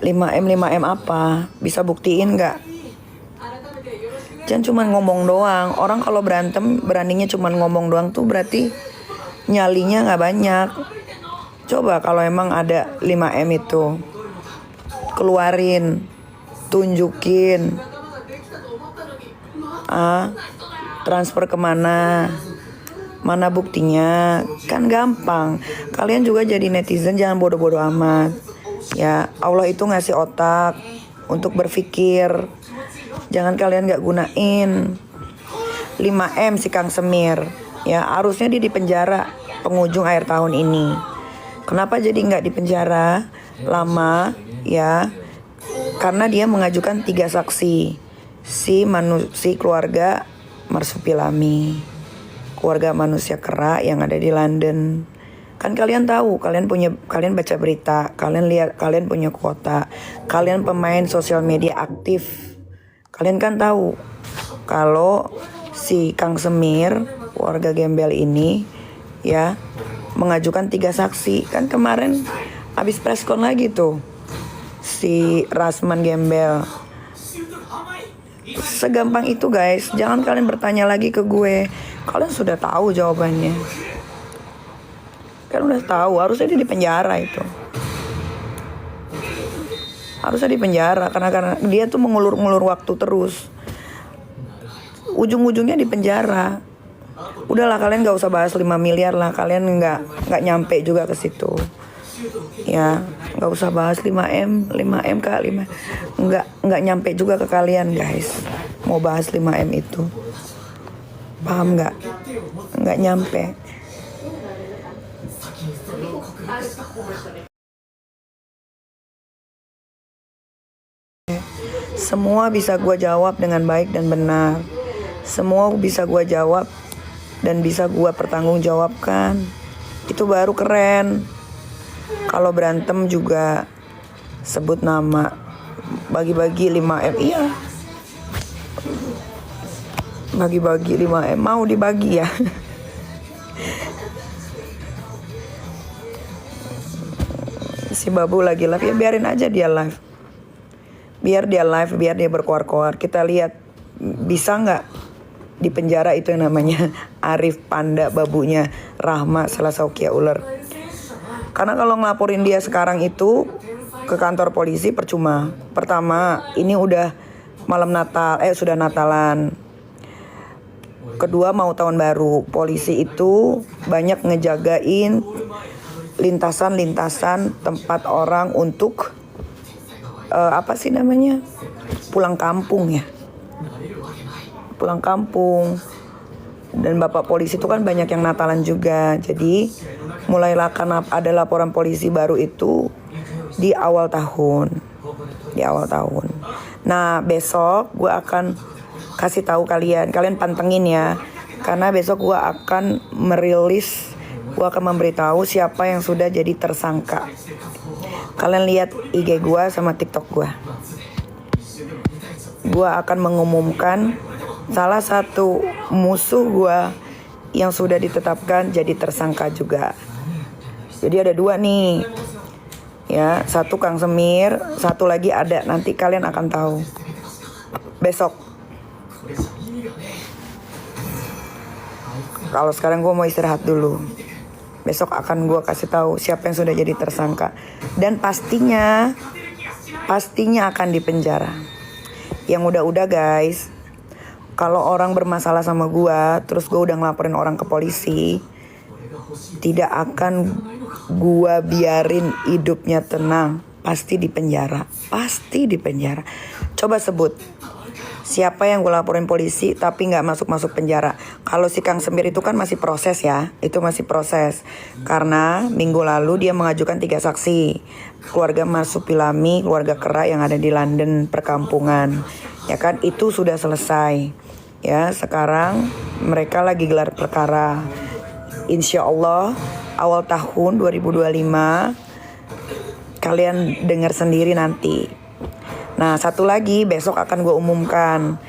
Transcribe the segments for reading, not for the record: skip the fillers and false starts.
5M apa? Bisa buktiin nggak? Jangan cuma ngomong doang. Orang kalau berantem beraninya cuma ngomong doang tuh berarti nyalinya nggak banyak. Coba kalau emang ada 5M itu, keluarin, tunjukin, transfer kemana, mana buktinya, kan gampang. Kalian juga jadi netizen jangan bodoh-bodoh amat. Ya Allah itu ngasih otak untuk berpikir. Jangan kalian gak gunain. 5M si Kang Semir, ya harusnya dia dipenjara penghujung akhir tahun ini. Kenapa jadi nggak dipenjara lama? Ya karena dia mengajukan 3 saksi. Si keluarga Marsupilami, keluarga manusia kera yang ada di London. Kan kalian tahu, kalian baca berita, kalian lihat, kalian punya kuota, kalian pemain sosial media aktif. Kalian kan tahu kalau si Kang Semir, keluarga gembel ini ya mengajukan 3 saksi. Kan kemarin habis preskon lagi tuh si Rasman Gembel. Segampang itu guys, jangan kalian bertanya lagi ke gue. Kalian sudah tahu jawabannya. Kan udah tahu, harusnya dia dipenjara itu. Harusnya dipenjara karena dia tuh mengulur-ngulur waktu terus. Ujung-ujungnya dipenjara. Udahlah kalian nggak usah bahas 5 miliar lah, kalian nggak nyampe juga ke situ. Ya, nggak usah bahas 5M kak, nggak nyampe juga ke kalian guys. Mau bahas 5M itu, paham nggak? Nggak nyampe. Semua bisa gue jawab dengan baik dan benar. Semua bisa gue jawab dan bisa gue pertanggungjawabkan. Itu baru keren. Kalau berantem juga sebut nama, bagi-bagi 5M. Iya, bagi-bagi 5M. Mau dibagi ya? Si Babu lagi live, ya biarin aja dia live. Biar dia live, biar dia berkoar-koar. Kita lihat bisa nggak di penjara itu yang namanya Arif Panda, babunya Rahma Salasaukia Ular. Karena kalau ngelaporin dia sekarang itu ke kantor polisi percuma. Pertama, ini udah malam Natal, sudah Natalan. Kedua, mau tahun baru. Polisi itu banyak ngejagain lintasan-lintasan tempat orang untuk pulang kampung ya. Pulang kampung. Dan bapak polisi itu kan banyak yang Natalan juga. Jadi mulailah karena ada laporan polisi baru itu di awal tahun. Nah besok gue akan kasih tahu kalian pantengin ya. Karena besok gue akan gue akan memberitahu siapa yang sudah jadi tersangka. Kalian lihat IG gue sama TikTok gue. Gue akan mengumumkan salah satu musuh gue yang sudah ditetapkan jadi tersangka juga. Jadi ada 2 nih. Ya, satu Kang Semir, satu lagi ada, nanti kalian akan tahu. Besok. Kalau sekarang gue mau istirahat dulu. Besok akan gue kasih tahu siapa yang sudah jadi tersangka. Dan pastinya akan dipenjara. Yang udah-udah guys, kalau orang bermasalah sama gue, terus gue udah ngelaporin orang ke polisi, tidak akan gue biarin hidupnya tenang. Pasti dipenjara. Coba sebut siapa yang gue laporin polisi tapi gak masuk penjara. Kalau si Kang Semir itu kan masih proses ya. Itu masih proses. Karena minggu lalu dia mengajukan 3 saksi. Keluarga Marsupilami, keluarga kera yang ada di London perkampungan. Ya kan, itu sudah selesai. Ya, sekarang mereka lagi gelar perkara. Insya Allah awal tahun 2025 kalian dengar sendiri nanti. Nah, satu lagi besok akan gue umumkan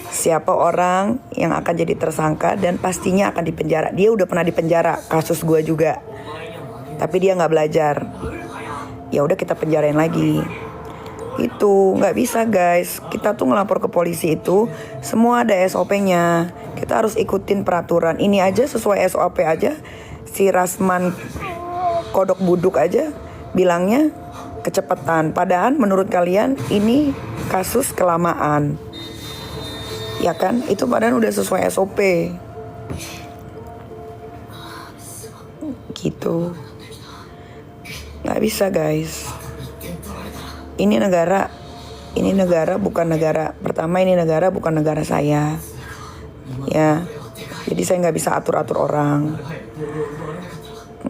siapa orang yang akan jadi tersangka dan pastinya akan dipenjara. Dia udah pernah dipenjara, kasus gue juga. Tapi dia gak belajar. ya udah kita penjarain lagi. Itu nggak bisa guys, kita tuh ngelapor ke polisi itu semua ada SOP-nya, kita harus ikutin peraturan. Ini aja sesuai SOP aja, si Rasman Kodok Buduk aja bilangnya kecepatan, padahal menurut kalian ini kasus kelamaan, ya kan? Itu padahal udah sesuai SOP gitu. Nggak bisa guys. Ini negara bukan negara. Pertama, ini negara bukan negara saya, ya. Jadi saya nggak bisa atur-atur orang.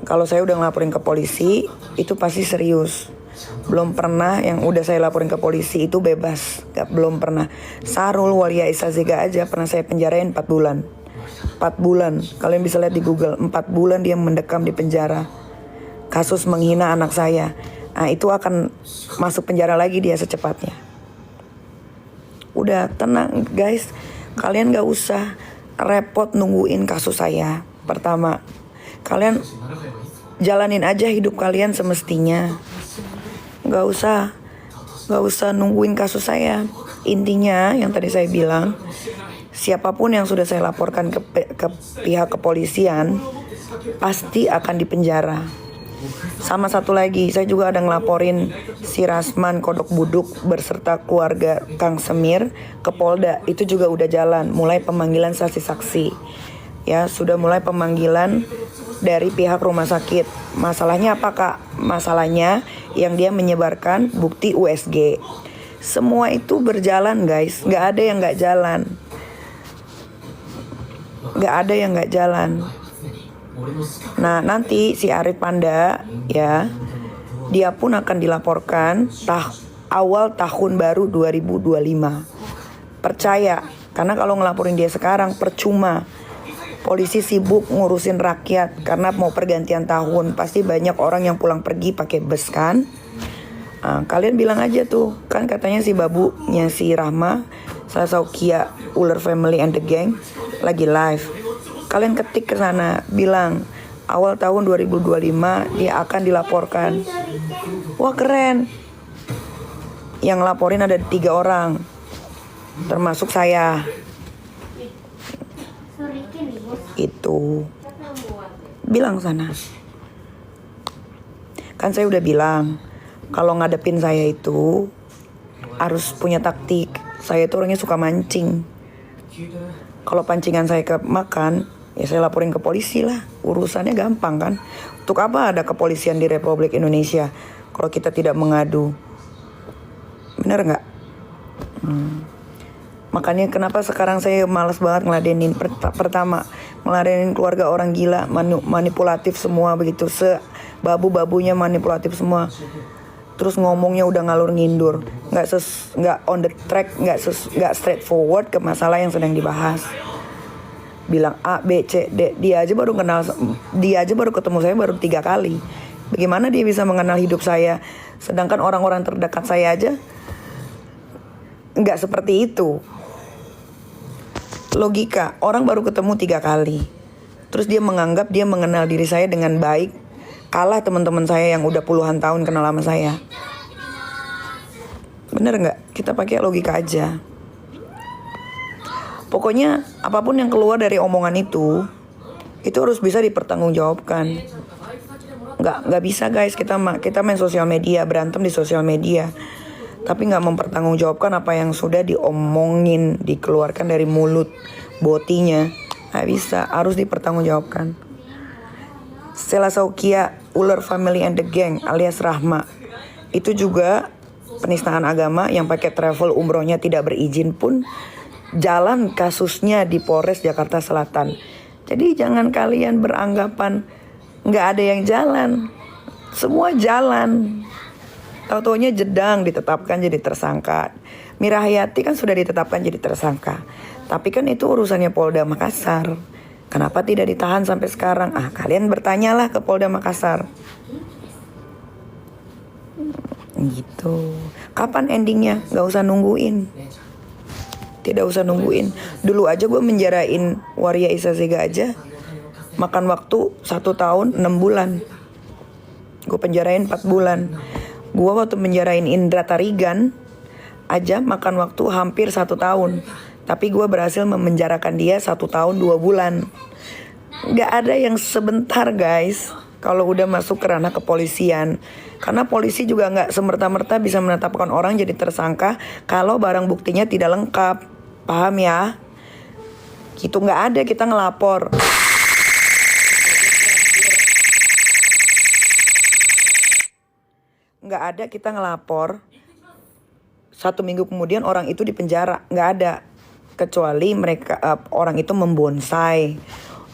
Kalau saya udah ngelaporin ke polisi, itu pasti serius. Belum pernah yang udah saya laporin ke polisi itu bebas. Belum pernah. Sarul Walia Isazega aja pernah saya penjarain 4 bulan. 4 bulan. Kalian bisa lihat di Google. 4 bulan dia mendekam di penjara. Kasus menghina anak saya. Nah, itu akan masuk penjara lagi dia secepatnya. Udah tenang guys, kalian gak usah repot nungguin kasus saya. Pertama, kalian jalanin aja hidup kalian semestinya. Gak usah nungguin kasus saya. Intinya yang tadi saya bilang, siapapun yang sudah saya laporkan ke pihak kepolisian pasti akan dipenjara. Sama satu lagi, saya juga ada ngelaporin si Rasman Kodok Buduk berserta keluarga Kang Semir ke Polda. Itu juga udah jalan, mulai pemanggilan saksi-saksi. Ya, sudah mulai pemanggilan dari pihak rumah sakit. Masalahnya apa kak? Masalahnya yang dia menyebarkan bukti USG. Semua itu berjalan guys, gak ada yang gak jalan. Gak ada yang gak jalan. Nah nanti si Arif Panda ya, dia pun akan dilaporkan awal tahun baru 2025. Percaya, karena kalau ngelaporin dia sekarang percuma. Polisi sibuk ngurusin rakyat karena mau pergantian tahun. Pasti banyak orang yang pulang pergi pakai bus kan. Nah, kalian bilang aja tuh, kan katanya si babunya si Rahma Sasaukia Ular Family and the Gang lagi live. Kalian ketik ke sana, bilang awal tahun 2025 dia akan dilaporkan. Wah keren. Yang laporin ada 3 orang, termasuk saya. Itu bilang sana. Kan saya udah bilang, kalau ngadepin saya itu harus punya taktik. Saya itu orangnya suka mancing. Kalau pancingan saya kemakan, ya saya laporin ke polisi lah. Urusannya gampang kan. Untuk apa ada kepolisian di Republik Indonesia kalau kita tidak mengadu? Bener gak? Makanya kenapa sekarang saya malas banget ngeladenin. Pertama, ngeladenin keluarga orang gila, manipulatif semua begitu. Babu-babunya manipulatif semua. Terus ngomongnya udah ngalur ngindur, nggak on the track, nggak straightforward ke masalah yang sedang dibahas. Bilang A, B, C, D, dia aja baru ketemu saya baru 3 kali. Bagaimana dia bisa mengenal hidup saya, sedangkan orang-orang terdekat saya aja nggak seperti itu. Logika, orang baru ketemu 3 kali, terus dia menganggap dia mengenal diri saya dengan baik. Kalah teman-teman saya yang udah puluhan tahun kenal sama saya. Bener gak? Kita pakai logika aja. Pokoknya apapun yang keluar dari omongan itu harus bisa dipertanggungjawabkan. Gak bisa guys, kita main sosial media, berantem di sosial media, tapi gak mempertanggungjawabkan apa yang sudah diomongin, dikeluarkan dari mulut botinya. Gak bisa, harus dipertanggungjawabkan. Stella Saukia Ular Family and the Gang alias Rahma itu juga penistaan agama yang pakai travel umrohnya tidak berizin pun jalan kasusnya di Polres Jakarta Selatan. Jadi jangan kalian beranggapan nggak ada yang jalan, semua jalan. Tahu-taunya Jedang ditetapkan jadi tersangka, Mira Hayati kan sudah ditetapkan jadi tersangka, tapi kan itu urusannya Polda Makassar. Kenapa tidak ditahan sampai sekarang? Kalian bertanyalah ke Polda Makassar. Gitu. Kapan endingnya? Gak usah nungguin. Tidak usah nungguin. Dulu aja gue menjarain Waria Isazega aja makan waktu 1 tahun 6 bulan. Gue penjarain 4 bulan. Gue waktu menjarain Indra Tarigan aja makan waktu hampir 1 tahun. Tapi gue berhasil memenjarakan dia 1 tahun 2 bulan. Gak ada yang sebentar guys kalau udah masuk ke ranah kepolisian. Karena polisi juga gak semerta-merta bisa menetapkan orang jadi tersangka kalau barang buktinya tidak lengkap. Paham ya? Gitu gak ada kita ngelapor. Gak ada kita ngelapor 1 minggu kemudian orang itu dipenjara. Gak ada. Kecuali mereka orang itu membonsai,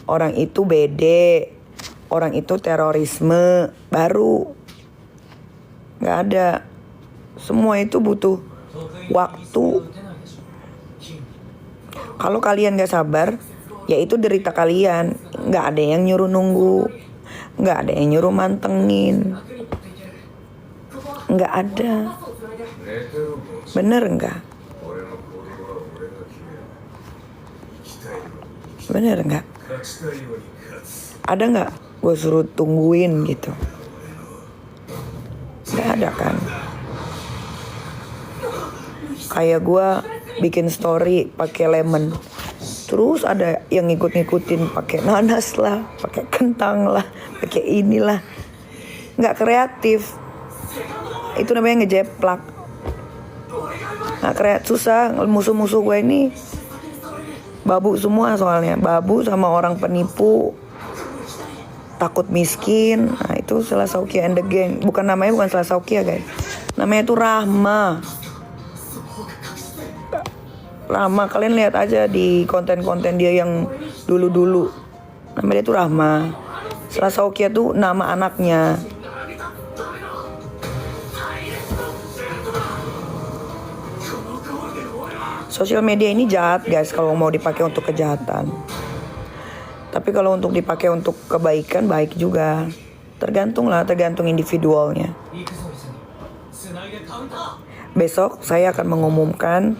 orang itu BD, orang itu terorisme, baru. Gak ada. Semua itu butuh waktu. Kalau kalian gak sabar, ya itu derita kalian. Gak ada yang nyuruh nunggu, gak ada yang nyuruh mantengin. Gak ada. Bener gak? Bener gak? Ada gak gue suruh tungguin gitu? Gak ada kan? Kayak gue bikin story pakai lemon, terus ada yang ngikut-ngikutin pakai nanas lah, pakai kentang lah, pakai inilah. Gak kreatif. Itu namanya ngejeplak. Gak kreatif, susah. Musuh-musuh gue ini babu semua soalnya. Babu sama orang penipu, takut miskin. Nah itu Salasaukia and the Gang. Namanya bukan Salasaukia guys. Namanya itu Rahma. Rahma, kalian lihat aja di konten-konten dia yang dulu-dulu. Namanya dia itu Rahma. Salasaukia tuh nama anaknya. Sosial media ini jahat guys kalau mau dipakai untuk kejahatan. Tapi kalau untuk dipakai untuk kebaikan, baik juga. Tergantung individualnya. Besok saya akan mengumumkan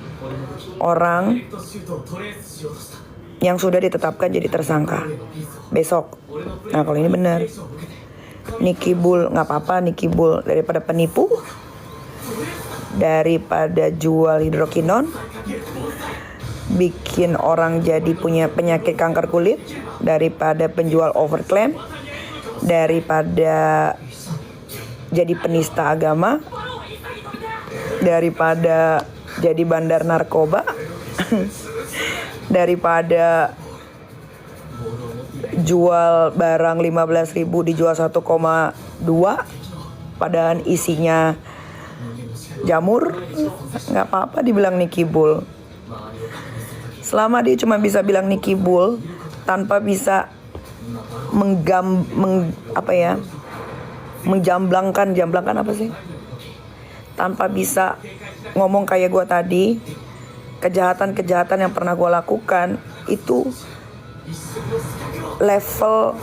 orang yang sudah ditetapkan jadi tersangka. Besok. Nah kalau ini benar. Nicky Bull, gak apa-apa Nicky Bull. Daripada penipu, daripada jual hidrokinon, bikin orang jadi punya penyakit kanker kulit, daripada penjual overclaim, daripada jadi penista agama, daripada jadi bandar narkoba, daripada jual barang 15.000 dijual 1,2 padahal isinya jamur. Gak apa-apa dibilang Nicky Bull. Selama dia cuma bisa bilang Nicky Bull tanpa bisa menjamblangkan apa sih? Tanpa bisa ngomong kayak gue tadi, kejahatan-kejahatan yang pernah gue lakukan itu level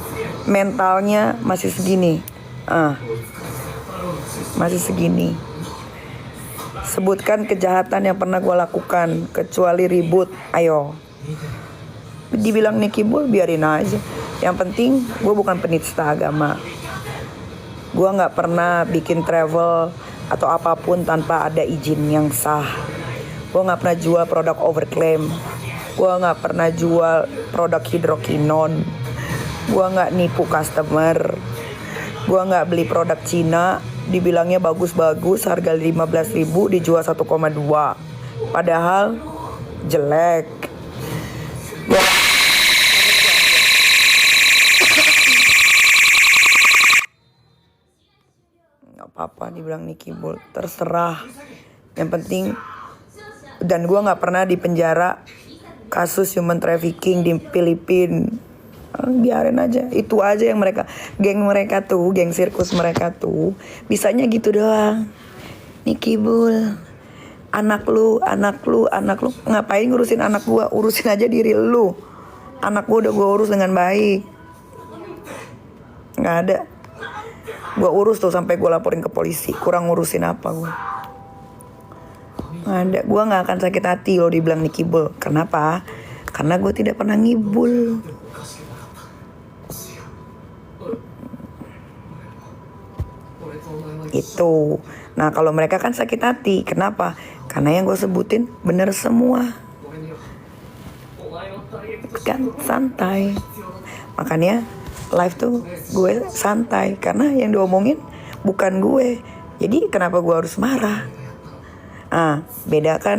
mentalnya masih segini. Masih segini. Sebutkan kejahatan yang pernah gue lakukan kecuali ribut. Ayo. Dibilang Nicky Bull biarin aja. Yang penting gue bukan penista agama. Gue gak pernah bikin travel atau apapun tanpa ada izin yang sah. Gue gak pernah jual produk overclaim. Gue gak pernah jual produk hidrokinon. Gue gak nipu customer. Gue gak beli produk Cina, dibilangnya bagus-bagus, harga 15.000 dijual 1,2. Padahal jelek. Gak apa-apa dibilang Nicky Bull, terserah. Yang penting, dan gue gak pernah dipenjara kasus human trafficking di Filipina. Biarin aja. Itu aja yang geng mereka tuh, geng sirkus mereka tuh bisanya gitu doang. Nicky Bull, anak lu ngapain ngurusin anak gua? Urusin aja diri lu. Anak gua udah gua urus dengan baik. Nggak ada. Gua urus tuh sampai gua laporin ke polisi. Kurang ngurusin apa gua? Nggak ada. Gua nggak akan sakit hati kalau dibilang Nicky Bull. Kenapa? Karena gua tidak pernah ngibul. Itu. Nah kalau mereka kan sakit hati. Kenapa? Karena yang gue sebutin bener semua. Kan santai. Makanya live tuh gue santai. Karena yang diomongin bukan gue. Jadi kenapa gue harus marah? Beda kan.